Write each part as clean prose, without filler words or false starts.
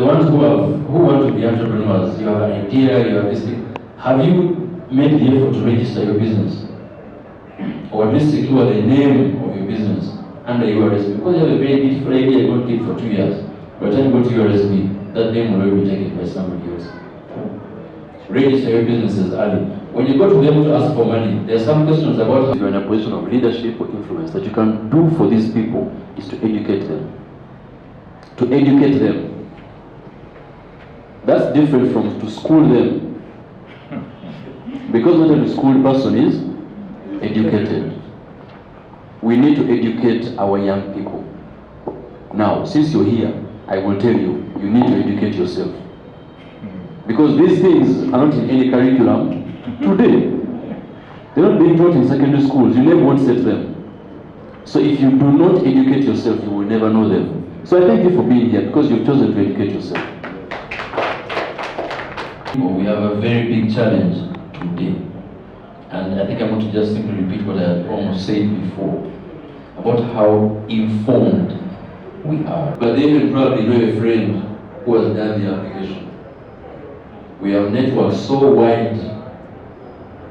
the ones who want to be entrepreneurs, you have an idea, you have this thing. Have you made the effort to register your business? Or at least secure the name of your business under URSB? Because you have a very beautiful idea, you don't keep for 2 years. By the time you go to URSB, that name will already be taken by somebody else. Register your businesses early. When you go to them to ask for money, there are some questions about how you're in a position of leadership or influence. That you can do for these people is to educate them. To educate them. That's different from to school them. Because not every schooled person is educated. We need to educate our young people. Now, since you're here, I will tell you, you need to educate yourself. Because these things are not in any curriculum today. They're not being taught in secondary schools. You never won't set them. So if you do not educate yourself, you will never know them. So I thank you for being here because you've chosen to educate yourself. We have a very big challenge today. And I think I want to just simply repeat what I had almost said before about how informed we are. But they will probably know a friend who has done the application. We have networks so wide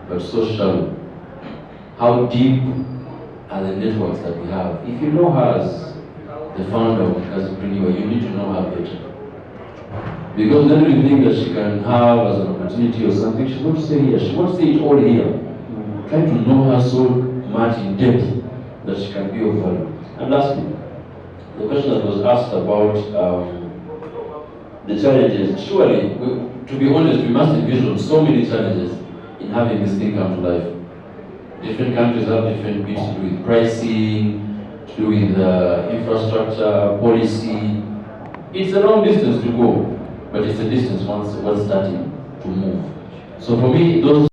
but so shallow. How deep are the networks that we have? If you know her as the founder of Kazipreneur, you need to know her better. Because then you think that she can have as an opportunity or something, she won't stay here. She won't say it all here. Try to know her so much in depth that she can be of value. And lastly, the question that was asked about the challenges. Surely, to be honest, we must envision so many challenges in having this thing come to life. Different countries have different bits to do with pricing, to do with infrastructure, policy. It's a long distance to go, but it's a distance once starting to move. So for me, those